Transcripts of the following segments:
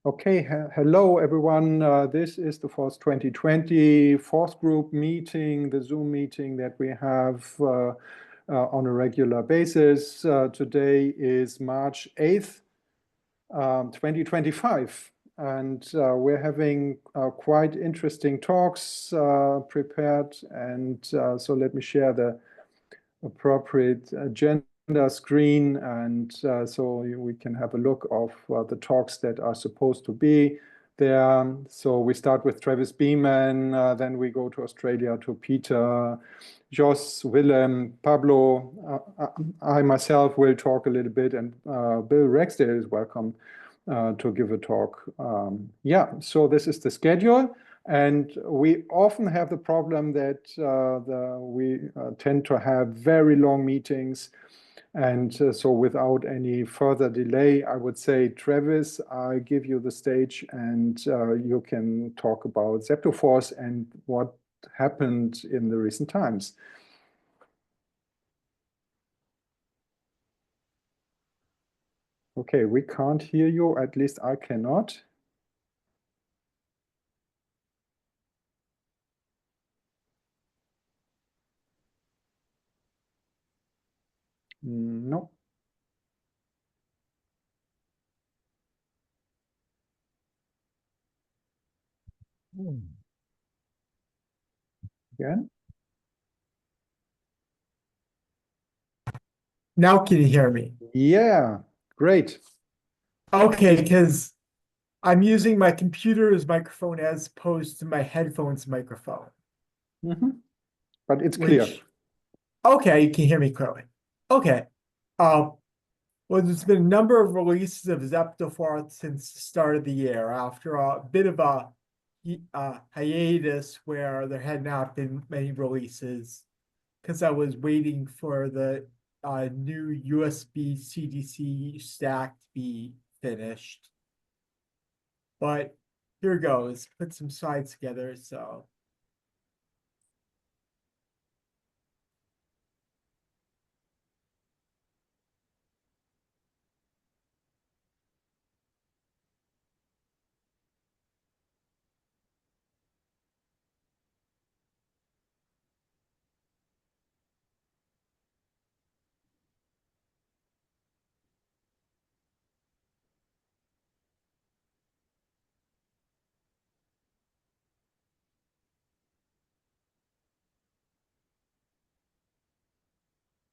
Okay, hello everyone. This is the FORCE 2020 fourth group meeting, the Zoom meeting that we have on a regular basis. Today is March 8th, 2025, and we're having quite interesting talks prepared. And so let me share the appropriate agenda screen, and so we can have a look of the talks that are supposed to be there. So we start with Travis Bemann, then we go to Australia to Peter, Jos, Willem, Pablo. I myself will talk a little bit, and Bill Rexdale is welcome to give a talk. Yeah, so this is the schedule. And we often have the problem that we tend to have very long meetings. And so without any further delay, I would say, Travis, I give you the stage, and you can talk about Zeptoforth and what happened in the recent times. Okay, we can't hear you, at least I cannot. No. Again? Now can you hear me? Yeah, great. Okay, because I'm using my computer's microphone as opposed to my headphones microphone. But it's clear. Okay, you can hear me clearly. Okay. Well, there's been a number of releases of Zeptoforth since the start of the year after a bit of a hiatus where there had not been many releases because I was waiting for the new USB CDC stack to be finished. But here goes. Put some slides together. So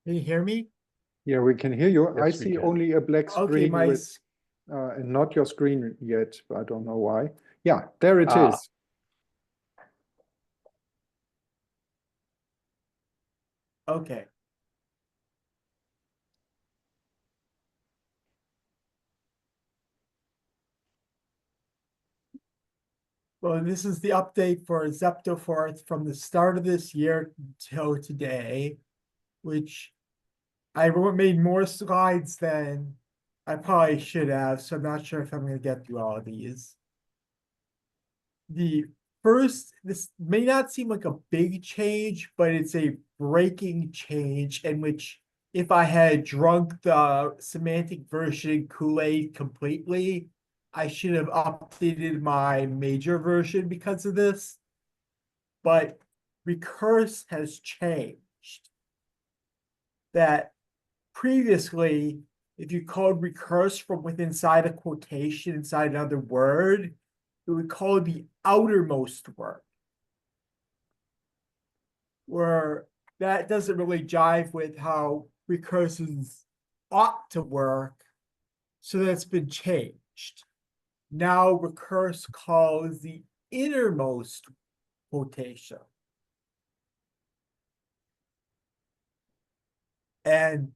can you hear me? Yeah, we can hear you. I Yes, we see can. only a black Okay, screen with and not your screen yet. I don't know why. Yeah, there it is. Okay. Well, this is the update for Zeptoforth from the start of this year till today, which I made more slides than I probably should have, so I'm not sure if I'm going to get through all of these. The first, this may not seem like a big change, but it's a breaking change in which if I had drunk the semantic version Kool-Aid completely, I should have updated my major version because of this. But recurse has changed. That previously, if you called recurse from within inside a quotation inside another word, it would call the outermost word. Where that doesn't really jive with how recursions ought to work, so that's been changed. Now recurse calls the innermost quotation. And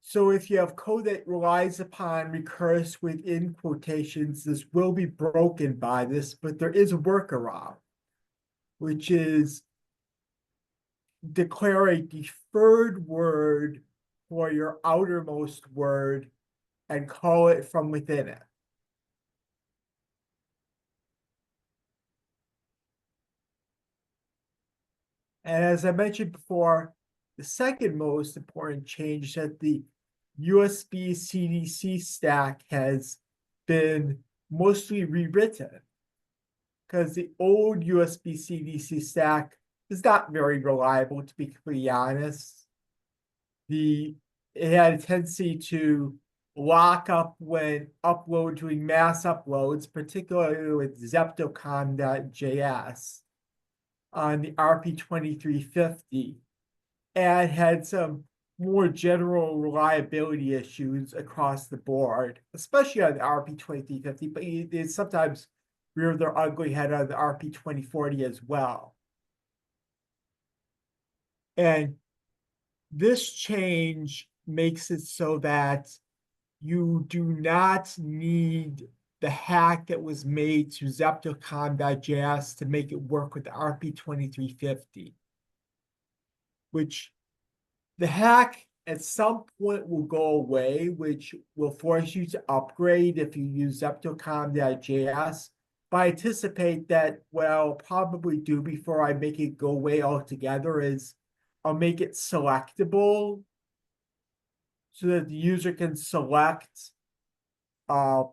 so if you have code that relies upon recurse within quotations, this will be broken by this, but there is a workaround, which is declare a deferred word for your outermost word and call it from within it. And as I mentioned before, the second most important change is that the USB CDC stack has been mostly rewritten because the old USB-C DC stack is not very reliable, to be completely honest. It had a tendency to lock up when doing mass uploads, particularly with Zeptoforth.js on the RP2350, and had some more general reliability issues across the board, especially on the RP2350, but it sometimes rear their ugly head on the RP2040 as well. And this change makes it so that you do not need the hack that was made to Zeptoforth.js to make it work with the RP2350, which the hack at some point will go away, which will force you to upgrade if you use Zeptoforth.js. But I anticipate that what I'll probably do before I make it go away altogether is I'll make it selectable so that the user can select the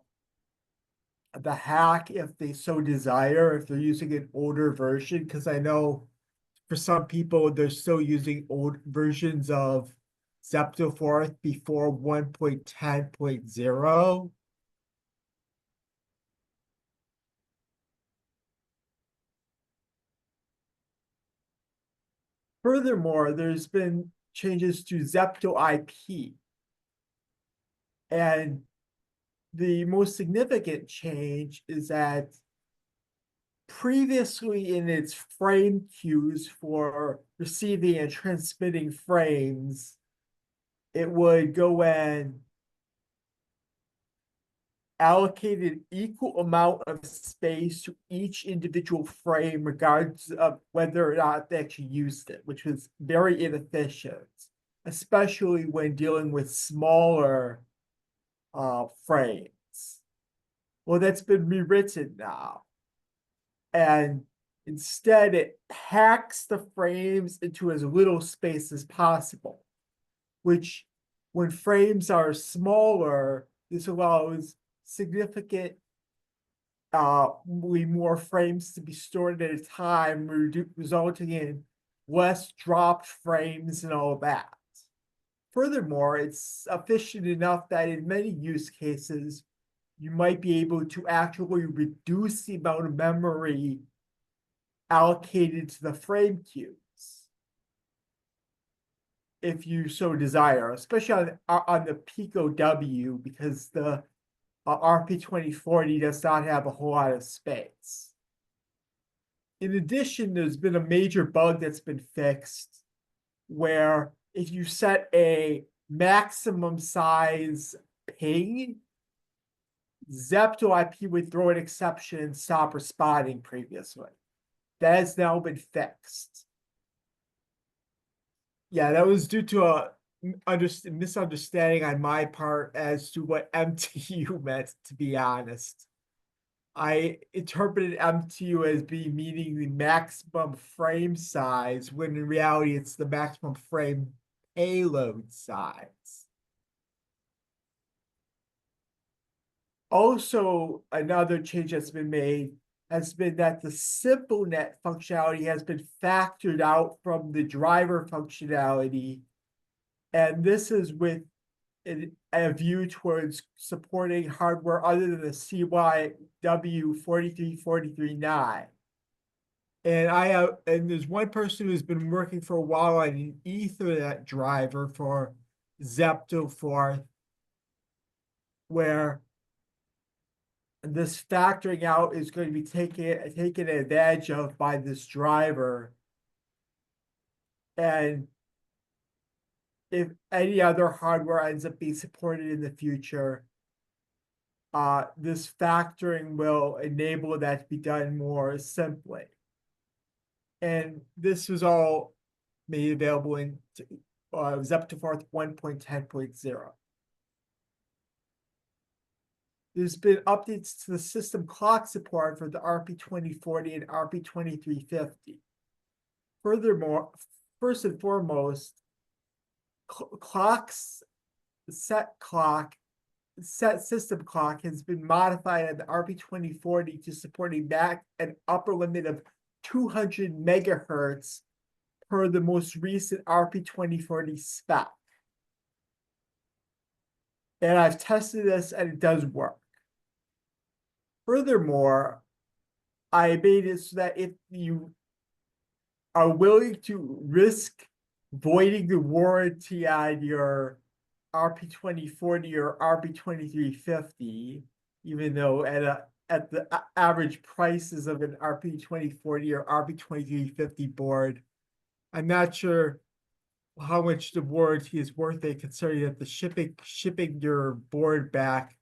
hack if they so desire, if they're using an older version, because I know for some people they're still using old versions of Zeptoforth before 1.10.0. Furthermore, there's been changes to Zepto IP. And the most significant change is that previously in its frame queues for receiving and transmitting frames, it would go and allocate an equal amount of space to each individual frame, regardless of whether or not they actually used it, which was very inefficient, especially when dealing with smaller frames. Well, that's been rewritten now. And instead, it hacks the frames into as little space as possible, which when frames are smaller, this allows significantly more frames to be stored at a time, resulting in less dropped frames and all that. Furthermore, it's efficient enough that in many use cases, you might be able to actually reduce the amount of memory allocated to the frame queues if you so desire, especially on the Pico W, because the RP2040 does not have a whole lot of space. In addition, there's been a major bug that's been fixed where if you set a maximum size ping, Zepto IP would throw an exception and stop responding previously. That has now been fixed. Yeah, that was due to a misunderstanding on my part as to what MTU meant, to be honest. I interpreted MTU as being meaning the maximum frame size, when in reality it's the maximum frame payload size. Also, another change that's been made has been that the SimpleNet functionality has been factored out from the driver functionality. And this is with a view towards supporting hardware other than the CYW43439. And there's one person who's been working for a while on an Ethernet driver for Zeptoforth, where this factoring out is going to be taken advantage of by this driver. And if any other hardware ends up being supported in the future, this factoring will enable that to be done more simply. And this was all made available in Zeptoforth 1.10.0. There's been updates to the system clock support for the RP2040 and RP2350. Furthermore, first and foremost, clocks, set clock set system clock has been modified at the RP2040 to support an upper limit of 200 megahertz per the most recent RP2040 spec. And I've tested this and it does work. Furthermore, I made it so that if you are willing to risk voiding the warranty on your RP2040 or RP2350, even though at the average prices of an RP2040 or RP2350 board, I'm not sure how much the warranty is worth it, considering that the shipping your board back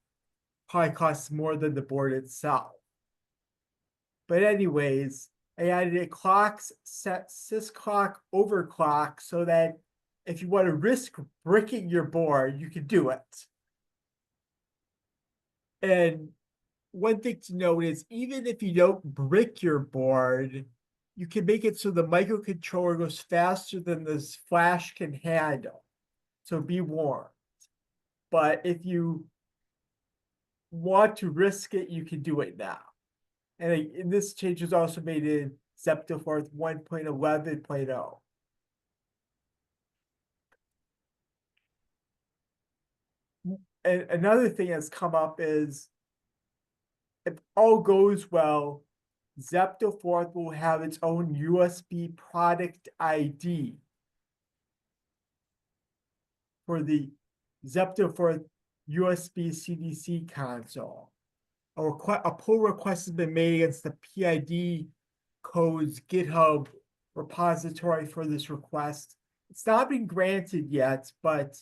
probably costs more than the board itself. But anyways, I added a clocks set sysclock overclock so that if you want to risk bricking your board, you can do it. And one thing to note is even if you don't brick your board, you can make it so the microcontroller goes faster than this flash can handle. So be warned. But if you want to risk it, you can do it now. And this change was also made in Zeptoforth 1.11.0. And another thing that's come up is if all goes well, Zeptoforth will have its own USB product ID for the Zeptoforth USB CDC console. A pull request has been made against the PID code's GitHub repository for this request. It's not been granted yet, but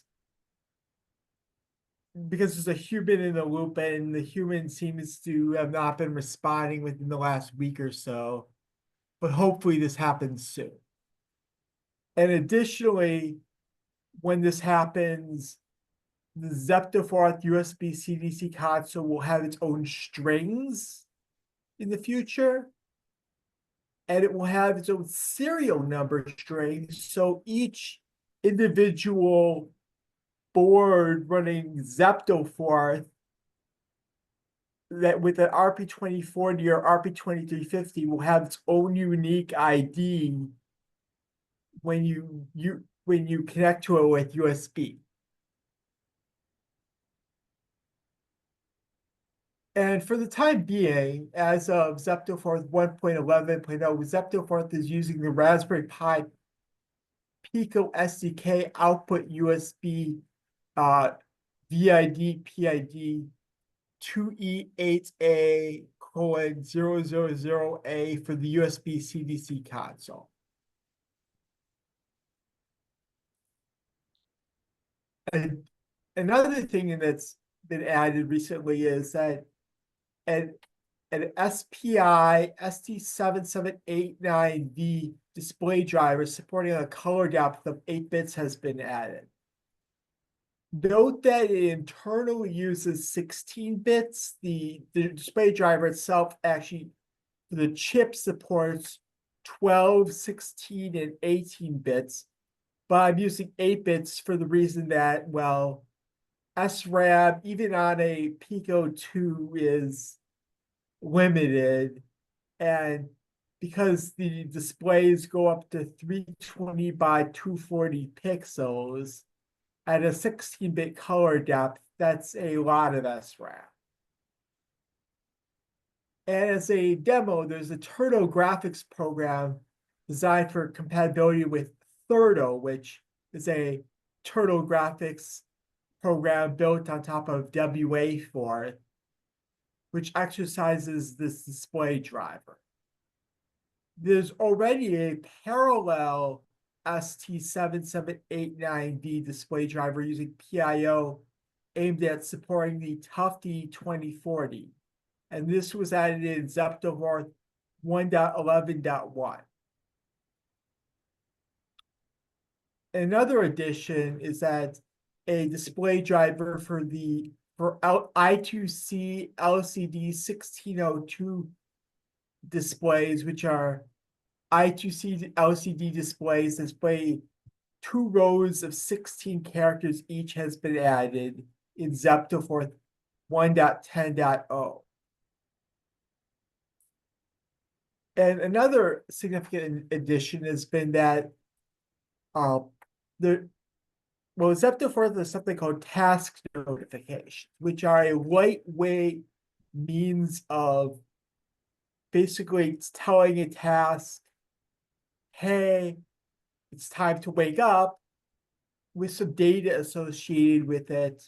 because there's a human in the loop and the human seems to have not been responding within the last week or so, but hopefully this happens soon. And additionally, when this happens, the Zeptoforth USB CDC console will have its own strings in the future, and it will have its own serial number strings. So each individual board running Zeptoforth that with an RP2040 or RP2350 will have its own unique ID when you connect to it with USB. And for the time being, as of Zeptoforth 1.11.0, Zeptoforth is using the Raspberry Pi Pico SDK output USB VID PID 2E8A:000A for the USB CDC console. And another thing that's been added recently is that an SPI ST7789V display driver supporting a color depth of 8 bits has been added. Note that it internally uses 16 bits. The display driver itself actually, the chip supports 12, 16, and 18 bits, but I'm using 8 bits for the reason that, well, SRAM, even on a Pico 2, is limited, and because the displays go up to 320 by 240 pixels at a 16-bit color depth, that's a lot of SRAM. And as a demo, there's a Turtle graphics program designed for compatibility with Thurtle, which is a Turtle graphics program built on top of WA4, which exercises this display driver. There's already a parallel ST7789V display driver using PIO aimed at supporting the Tufty 2040. And this was added in Zeptoforth 1.11.1. Another addition is that a display driver for I2C LCD 1602 displays, which are I2C LCD displays display 2 rows of 16 characters each, has been added in Zeptoforth 1.10.0. And another significant addition has been that Zeptoforth is something called task notifications, which are a lightweight means of basically telling a task, hey, it's time to wake up, with some data associated with it,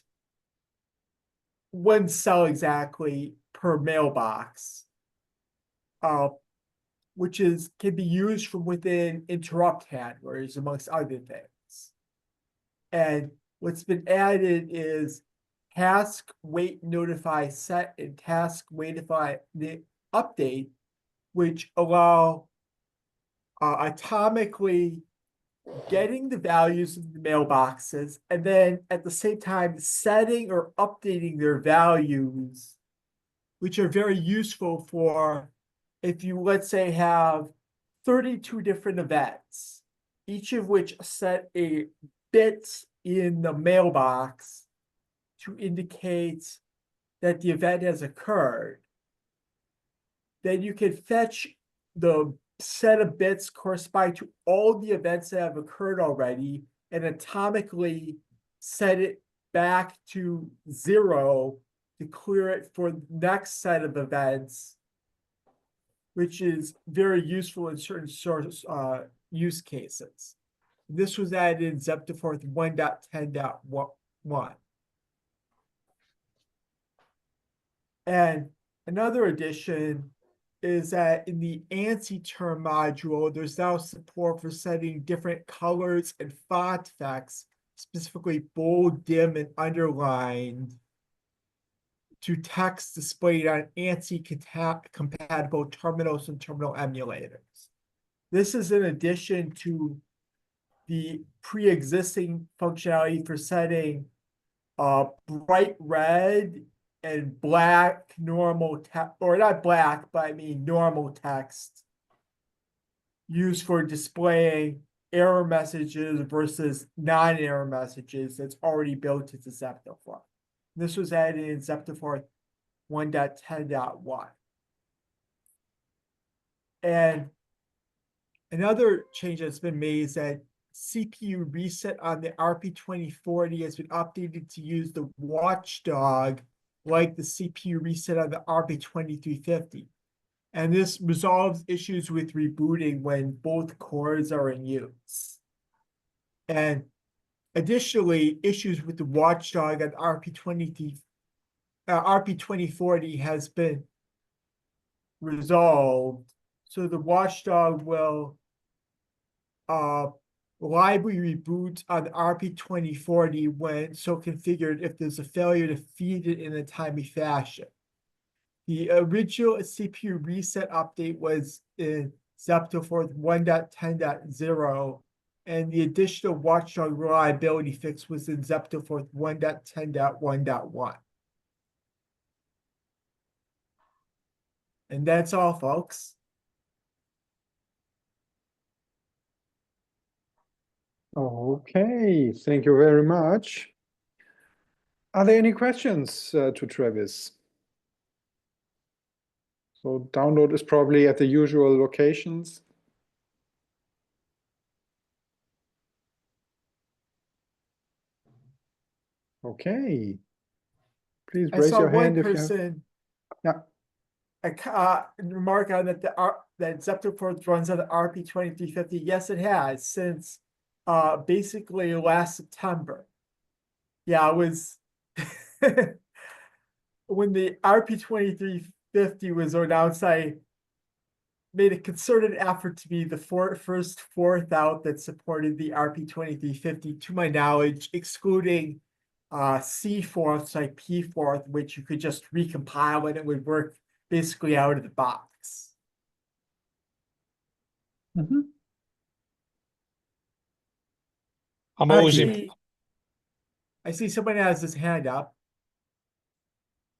one cell exactly per mailbox, which can be used from within interrupt handlers, amongst other things. And what's been added is task wait notify set and task waitify update, which allow atomically getting the values in the mailboxes and then at the same time setting or updating their values, which are very useful for if you, let's say, have 32 different events, each of which set a bit in the mailbox to indicate that the event has occurred, then you can fetch the set of bits corresponding to all the events that have occurred already and atomically set it back to 0 to clear it for the next set of events, which is very useful in certain use cases. This was added in Zeptoforth 1.10.1. And another addition is that in the ANSI term module, there's now support for setting different colors and font effects, specifically bold, dim, and underlined, to text displayed on ANSI compatible terminals and terminal emulators. This is in addition to the pre-existing functionality for setting bright red and black normal text, or not black, but I mean normal text used for displaying error messages versus non-error messages that's already built into Zeptoforth. This was added in Zeptoforth 1.10.1. And another change that's been made is that CPU reset on the RP2040 has been updated to use the watchdog like the CPU reset on the RP2350. And this resolves issues with rebooting when both cores are in use. And additionally, issues with the watchdog on RP2040 has been resolved. So the watchdog will library reboot on RP2040 when so configured if there's a failure to feed it in a timely fashion. The original CPU reset update was in Zeptoforth 1.10.0, and the additional watchdog reliability fix was in Zeptoforth 1.10.1.1. And that's all, folks. Okay, thank you very much. Are there any questions to Travis? So download is probably at the usual locations. Okay. Please I raise saw your one hand if you have. person Yeah. remark on that Zeptoforth runs on the RP2350. Yes, it has since basically last September. Yeah, it was when the RP2350 was announced, I made a concerted effort to be the first fourth out that supported the RP2350, to my knowledge, excluding C-forths like P-forth, which you could just recompile and it would work basically out of the box. Mhm. I see someone has his hand up.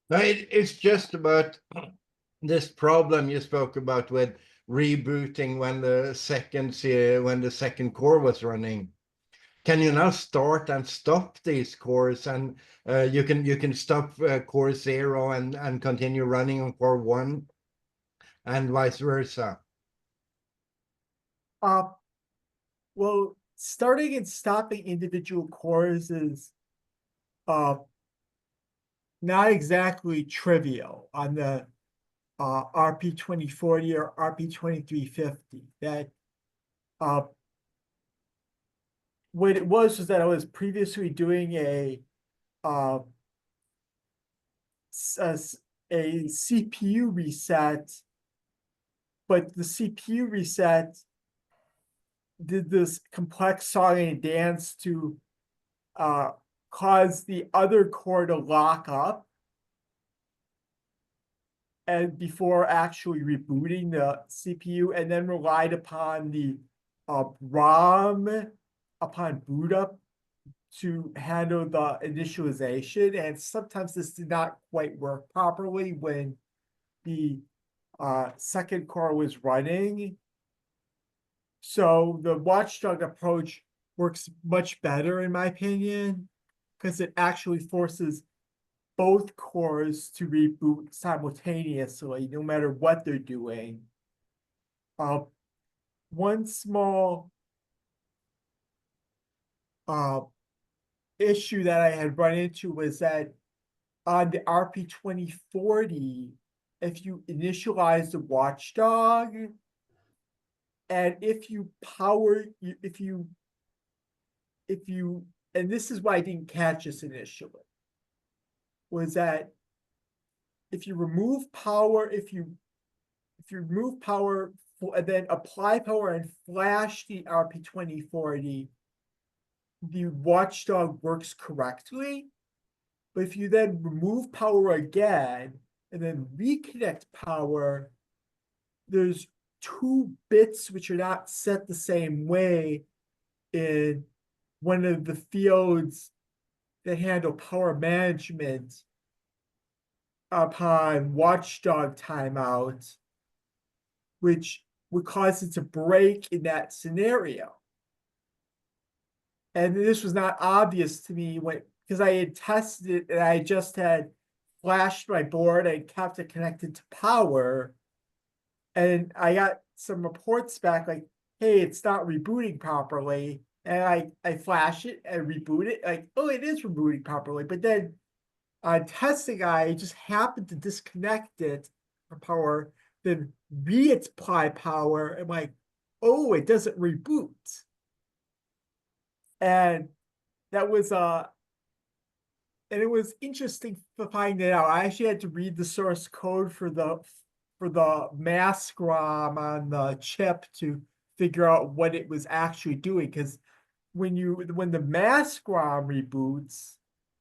No, it's just about this problem you spoke about with rebooting when the second core was running. can you now start and stop these cores, and you can stop core 0 and continue running on core 1, and vice versa? Well, starting and stopping individual cores is not exactly trivial on the RP2040 or RP2350. That what it was that I was previously doing a CPU reset, but the CPU reset did this complex song and dance to cause the other core to lock up, and before actually rebooting the CPU, and then relied upon the ROM upon boot up to handle the initialization. And sometimes this did not quite work properly when the second core was running. So the watchdog approach works much better, in my opinion, because it actually forces both cores to reboot simultaneously, no matter what they're doing. One small issue that I had run into was that on the RP2040, if you initialize the watchdog, and if you power, and this is why I didn't catch this initially, was that if you remove power, if you remove power and then apply power and flash the RP2040, the watchdog works correctly. But if you then remove power again and then reconnect power, there's 2 bits which are not set the same way in one of the fields that handle power management upon watchdog timeout, which would cause it to break in that scenario. And this was not obvious to me because I had tested it and I just had flashed my board and kept it connected to power. And I got some reports back like, hey, it's not rebooting properly. And I flash it and reboot it, like, oh, it is rebooting properly. But then on testing, I just happened to disconnect it from power, then reapply power. I'm like, oh, it doesn't reboot. And that was and it was interesting to find it out. I actually had to read the source code for the mask ROM on the chip to figure out what it was actually doing. Because when the mask ROM reboots,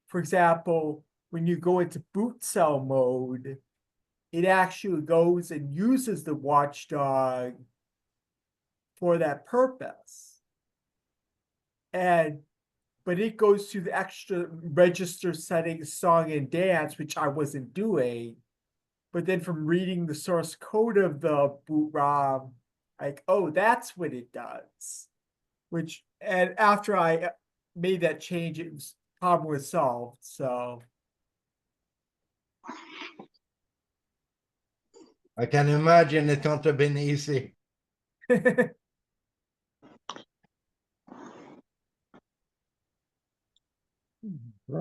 for example, when you go into boot cell mode, it actually goes and uses the watchdog for that purpose. But it goes to the extra register settings, song and dance, which I wasn't doing. But then from reading the source code of the boot ROM, like, oh, that's what it does. And after I made that change, problem was solved. So I can imagine it can't have been easy.